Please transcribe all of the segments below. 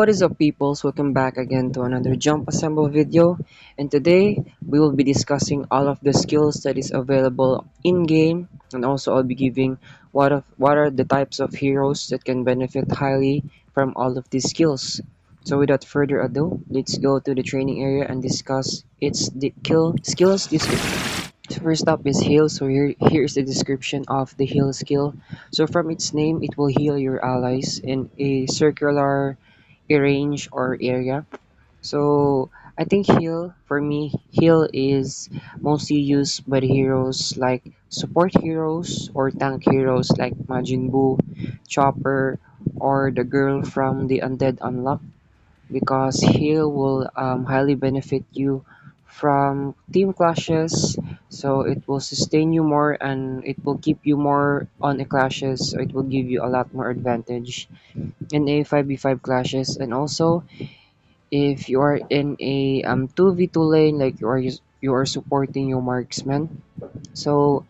What is up, peoples? Welcome back again to another Jump Assemble video. And today we will be discussing all of the skills that is available in game, and also I'll be giving what are the types of heroes that can benefit highly from all of these skills. So without further ado, let's go to the training area and discuss its kill skills description. So first up is heal. So here is the description of the heal skill. So from its name, it will heal your allies in a circular range or area. So I think heal for me, heal is mostly used by the heroes like support heroes or tank heroes like Majin Buu, Chopper, or the girl from the Undead Unlock, because heal will highly benefit you from team clashes. So it will sustain you more and it will keep you more on the clashes, so it will give you a lot more advantage in a 5v5 clashes. And also if you are in a 2v2 lane, like you are supporting your marksman, so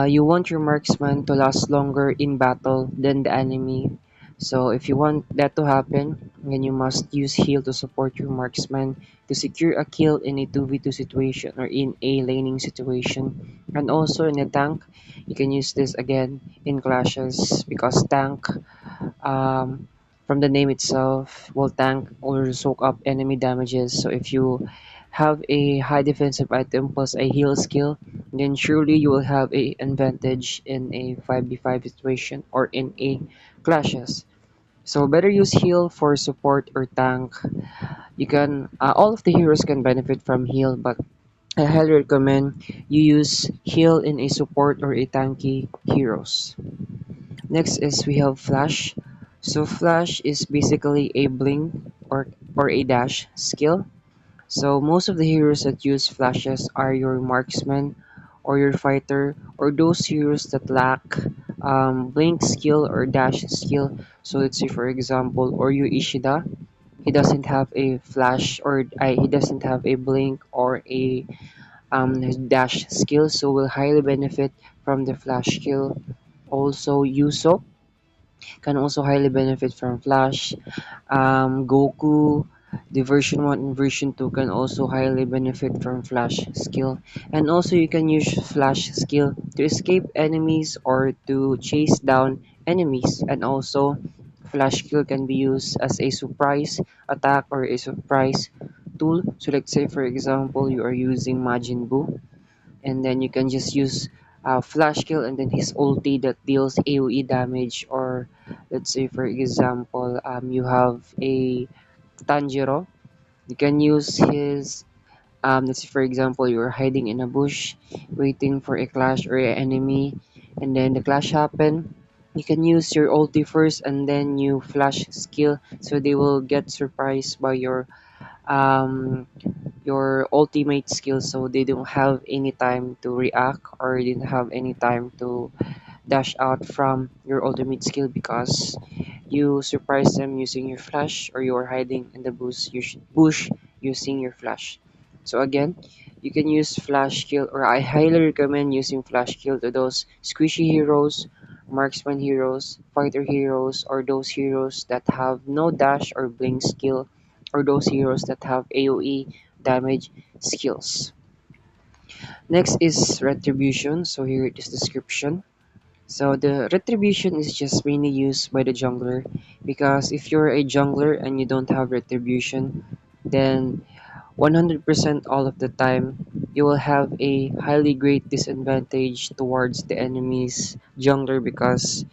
you want your marksman to last longer in battle than the enemy. So if you want that to happen, then you must use heal to support your marksman to secure a kill in a 2v2 situation or in a laning situation. And also in a tank, you can use this again in clashes, because tank, um, from the name itself, will tank or soak up enemy damages. So if you have a high defensive item plus a heal skill, then surely you will have a advantage in a 5v5 situation or in a clashes. So better use heal for support or tank. You can all of the heroes can benefit from heal, but I highly recommend you use heal in a support or a tanky heroes. Next is we have flash. So flash is basically a blink or a dash skill. So most of the heroes that use flashes are your marksman or your fighter, or those heroes that lack blink skill or dash skill. So let's say for example, or your Ishida, he doesn't have a flash or he doesn't have a blink or a dash skill, so will highly benefit from the flash skill. Also Yuso can also highly benefit from flash. Goku, the version 1 and version 2 can also highly benefit from flash skill. And also you can use flash skill to escape enemies or to chase down enemies. And also flash skill can be used as a surprise attack or a surprise tool. So let's say for example you are using Majin Buu, and then you can just use flash kill and then his ulti that deals AoE damage. Or let's say for example you have a Tanjiro, you can use his let's say for example you're hiding in a bush waiting for a clash or an enemy, and then the clash happen, you can use your ulti first and then you flash skill, so they will get surprised by um your ultimate skills, so they don't have any time to react or didn't have any time to dash out from your ultimate skill, because you surprise them using your flash or you're hiding in the bush using your flash. So again, you can use flash kill, or I highly recommend using flash kill to those squishy heroes, marksman heroes, fighter heroes, or those heroes that have no dash or blink skill, or those heroes that have AoE damage skills. Next is retribution. So here it is description. So the retribution is just mainly used by the jungler, because if you're a jungler and you don't have retribution, then 100% all of the time you will have a highly great disadvantage towards the enemy's jungler, because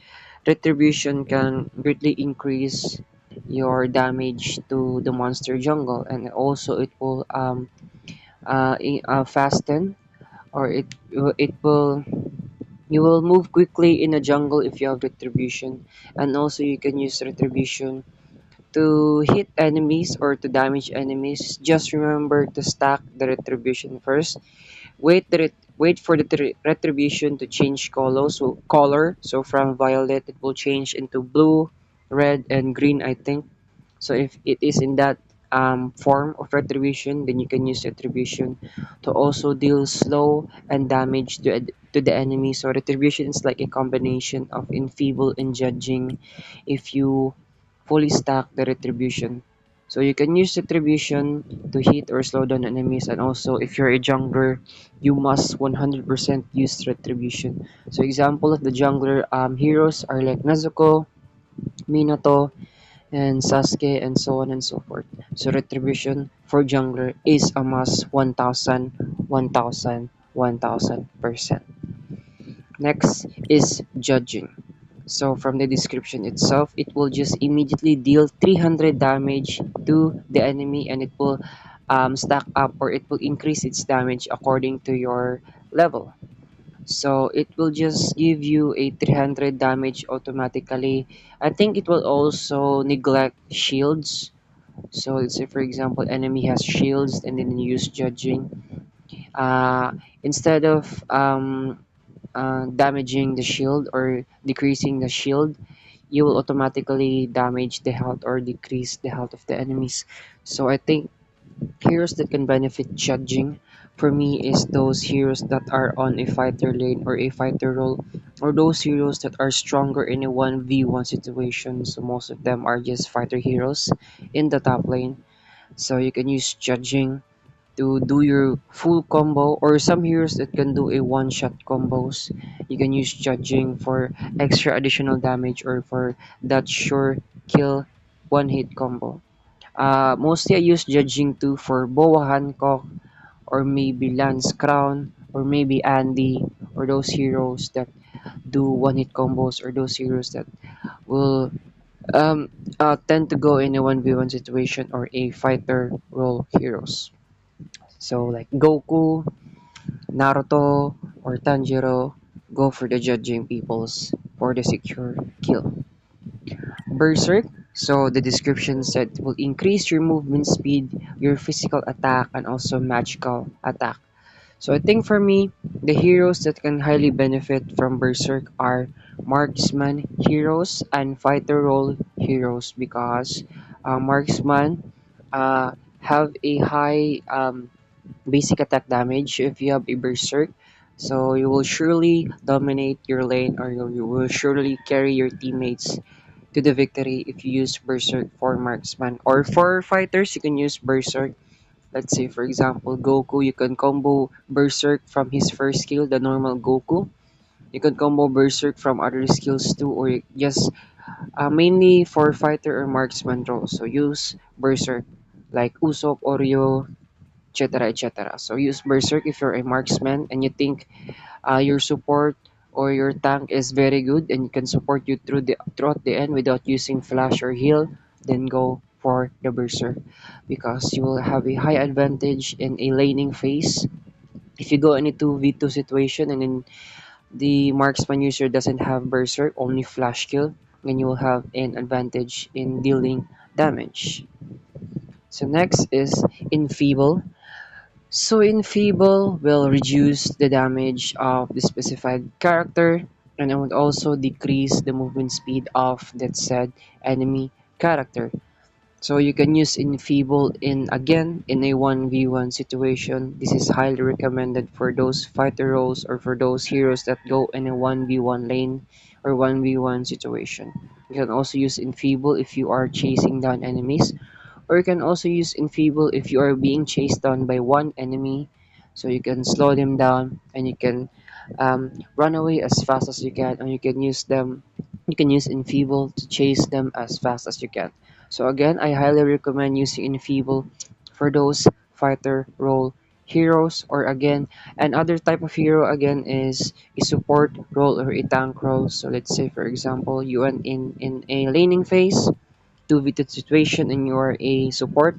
retribution can greatly increase your damage to the monster jungle, and also it will fasten, or it will you will move quickly in a jungle if you have retribution. And also you can use retribution to hit enemies or to damage enemies. Just remember to stack the retribution first. Wait for the retribution to change color. So from violet it will change into blue, red, and green, I think. So if it is in that form of retribution, then you can use retribution to also deal slow and damage to the enemy. So retribution is like a combination of enfeeble and judging. If you fully stack the retribution. So you can use retribution to hit or slow down enemies, and also if you're a jungler, you must 100% use retribution. So example of the jungler heroes are like Nezuko, Minato, and Sasuke, and so on and so forth. So retribution for jungler is a must 1000, 1000, 1000%. Next is judging. So from the description itself, it will just immediately deal 300 damage to the enemy, and it will stack up, or it will increase its damage according to your level. So it will just give you a 300 damage automatically. I think it will also neglect shields. So let's say for example enemy has shields and then you use judging. Uh, Instead of damaging the shield or decreasing the shield, you will automatically damage the health or decrease the health of the enemies. So I think heroes that can benefit judging for me is those heroes that are on a fighter lane or a fighter role, or those heroes that are stronger in a 1v1 situation. So most of them are just fighter heroes in the top lane. So you can use judging to do your full combo, or some heroes that can do a one-shot combos. You can use judging for extra additional damage or for that sure kill one-hit combo. Mostly I use judging too for Boa Hancock, or maybe Lance Crown, or maybe Andy, or those heroes that do one-hit combos, or those heroes that will um, tend to go in a 1v1 situation or a fighter role heroes. So like Goku, Naruto, or Tanjiro, go for the judging peoples for the secure kill. Berserk, so the description said will increase your movement speed, your physical attack, and also magical attack. So I think for me, the heroes that can highly benefit from Berserk are marksman heroes and fighter role heroes, because marksman have a high basic attack damage if you have a Berserk. So you will surely dominate your lane, or you will surely carry your teammates to the victory if you use Berserk for marksman. Or for fighters, you can use Berserk. Let's say for example Goku, you can combo Berserk from his first skill, the normal Goku. You can combo Berserk from other skills too, or just mainly for fighter or marksman role. So use Berserk like Usopp, Oreo, etc. etc. So use Berserk if you're a marksman and you think your support or your tank is very good and can support you throughout the end without using flash or heal, then go for the Berserk, because you will have a high advantage in a laning phase. If you go in a 2v2 situation and then the marksman user doesn't have Berserk, only flash kill, then you will have an advantage in dealing damage. So next is Enfeeble. So Enfeeble will reduce the damage of the specified character, and it would also decrease the movement speed of that said enemy character. So you can use Enfeeble in a 1v1 situation. This is highly recommended for those fighter roles or for those heroes that go in a 1v1 lane or 1v1 situation. You can also use Enfeeble if you are chasing down enemies, or you can also use Enfeeble if you are being chased down by one enemy. So you can slow them down and you can run away as fast as you can, and you can use them. You can use Enfeeble to chase them as fast as you can. So again, I highly recommend using Enfeeble for those fighter role heroes, or again another type of hero again is a support role or a tank role. So let's say for example you are in a laning phase 2v2 situation and you are a support,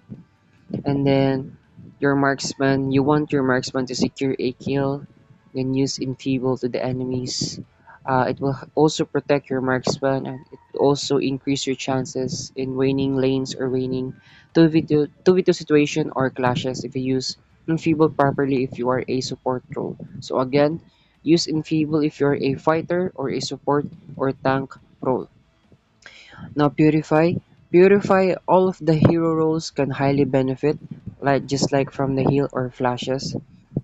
and then your marksman, you want your marksman to secure a kill, then use Enfeeble to the enemies. It will also protect your marksman, and it will also increase your chances in waning lanes or waning 2v2 situation or clashes if you use Enfeeble properly if you are a support role. So again, use Enfeeble if you're a fighter or a support or tank role. Now Purify, all of the hero roles can highly benefit, like just like from the heal or flashes.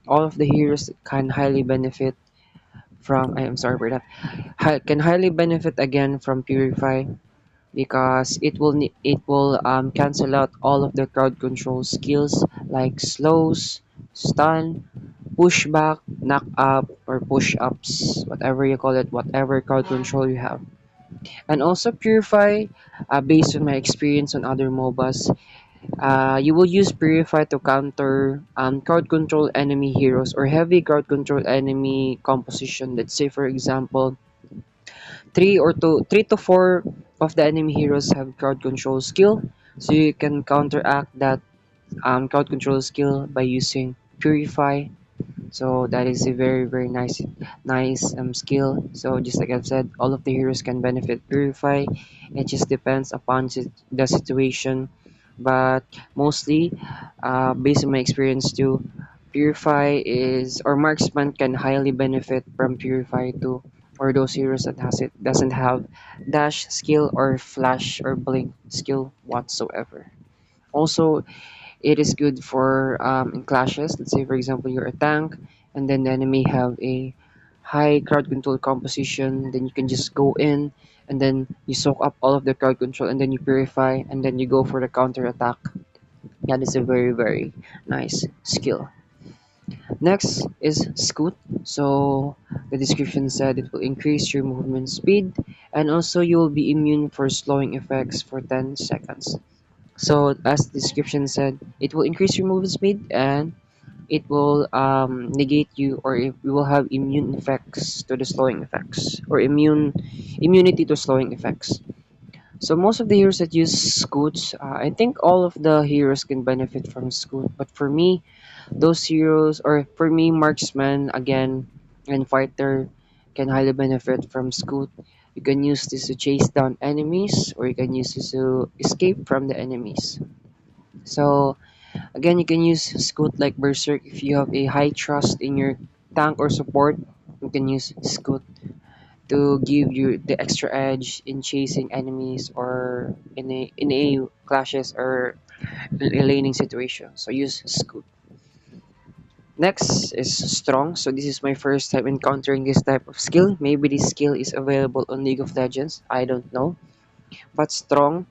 All of the heroes can highly benefit from, I am sorry for that, can highly benefit again from Purify, because it will cancel out all of the crowd control skills like slows, stun, pushback, knock up, or push ups, whatever you call it, whatever crowd control you have. And also Purify, based on my experience on other MOBAs, you will use Purify to counter crowd control enemy heroes or heavy crowd control enemy composition. Let's say, for example, three to four of the enemy heroes have crowd control skill, so you can counteract that crowd control skill by using Purify. So that is a very nice skill. So just like I've said, all of the heroes can benefit Purify. It just depends upon the situation, but mostly, based on my experience too, Purify is or Marksman can highly benefit from Purify too, or those heroes that has it doesn't have dash skill or flash or blink skill whatsoever. Also, it is good for in clashes. Let's say, for example, you're a tank, and then the enemy have a high crowd control composition. Then you can just go in, and then you soak up all of the crowd control, and then you purify, and then you go for the counter attack. That is a very nice skill. Next is Scoot. So the description said it will increase your movement speed, and also you will be immune for slowing effects for 10 seconds. So as the description said, it will increase your movement speed and it will negate you, or it will have immune effects to the slowing effects, or immunity to slowing effects. So most of the heroes that use scoots, I think all of the heroes can benefit from scoot. But for me, those heroes, or for me, marksman again and fighter can highly benefit from scoot. You can use this to chase down enemies, or you can use this to escape from the enemies. So again, you can use Scoot like Berserk if you have a high trust in your tank or support. You can use Scoot to give you the extra edge in chasing enemies or in a clashes or a laning situation. So use Scoot. Next is Strong. So this is my first time encountering this type of skill. Maybe this skill is available on League of Legends. I don't know. But Strong,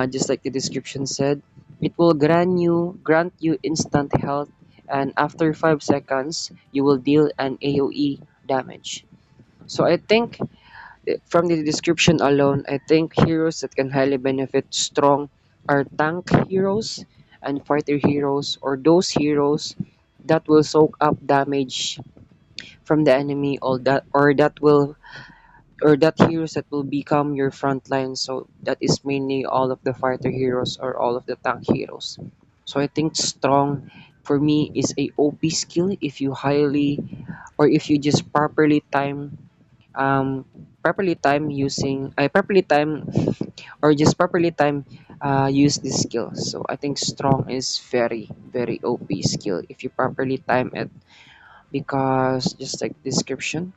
just like the description said, it will grant you instant health, and after 5 seconds, you will deal an AoE damage. So I think from the description alone, I think heroes that can highly benefit Strong are tank heroes and fighter heroes, or those heroes that will soak up damage from the enemy, or that heroes that will become your front line. So that is mainly all of the fighter heroes or all of the tank heroes. So I think Strong for me is a OP skill if you highly, or if you just um properly time using properly time or just properly time use this skill. So I think Strong is very OP skill if you properly time it, because just like description,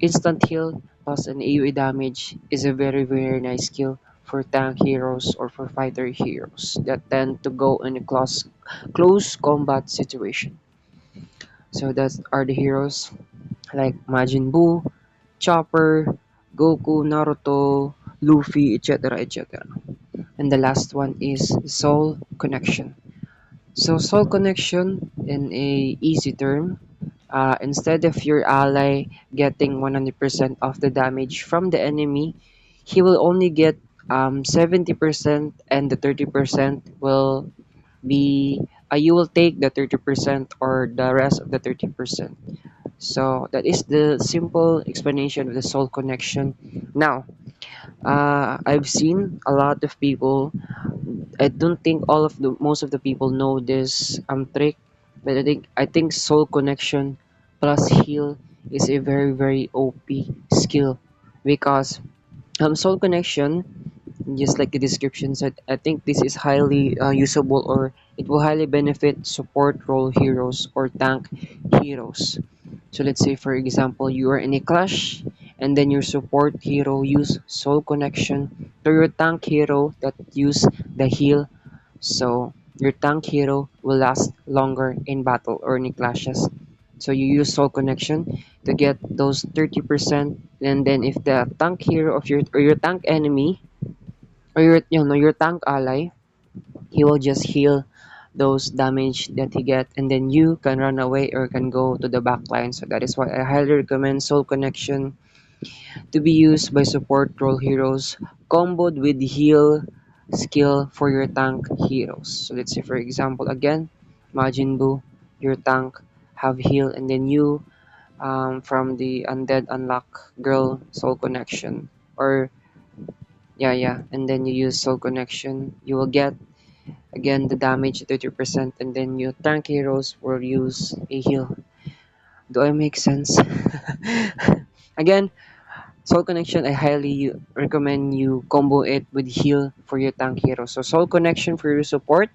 instant heal plus an AoE damage is a very nice skill for tank heroes or for fighter heroes that tend to go in a close combat situation. So that are the heroes like Majin Buu, Chopper, Goku, Naruto, Luffy, etc. And the last one is Soul Connection. So Soul Connection, in a easy term, instead of your ally getting 100% of the damage from the enemy, he will only get 70%, and the 30% will be you will take the 30% or the rest of the 30%. So that is the simple explanation of the soul connection. Now, I've seen a lot of people. I don't think all of the most of the people know this trick, but I think soul connection plus heal is a very OP skill, because soul connection, just like the description said, I think this is highly usable, or it will highly benefit support role heroes or tank heroes. So let's say, for example, you are in a clash, and then your support hero use soul connection to your tank hero that use the heal. So your tank hero will last longer in battle or in clashes. So you use soul connection to get those 30%, and then if the tank hero of your tank enemy or your tank ally, he will just heal those damage that he get, and then you can run away or can go to the back line. So that is why I highly recommend Soul Connection to be used by support role heroes comboed with heal skill for your tank heroes. So let's say for example again, Majin Buu, your tank have heal, and then you from the undead unlock girl Soul Connection, or yeah, and then you use Soul Connection, you will get again the damage 30%, and then your tank heroes will use a heal. Do I make sense? Again, Soul Connection, I highly recommend you combo it with heal for your tank hero. So Soul Connection for your support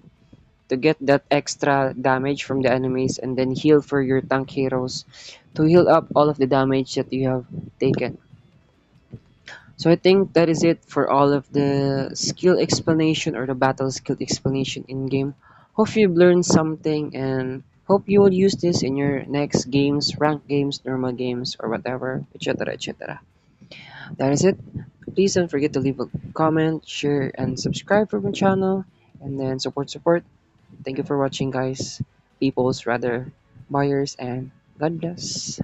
to get that extra damage from the enemies, and then heal for your tank heroes to heal up all of the damage that you have taken. So I think that is it for all of the skill explanation or the battle skill explanation in game. Hope you've learned something and hope you will use this in your next games, rank games, normal games, or whatever, etc. etc. That is it. Please don't forget to leave a comment, share, and subscribe for my channel, and then support. Thank you for watching, guys. People's rather buyers, and God bless.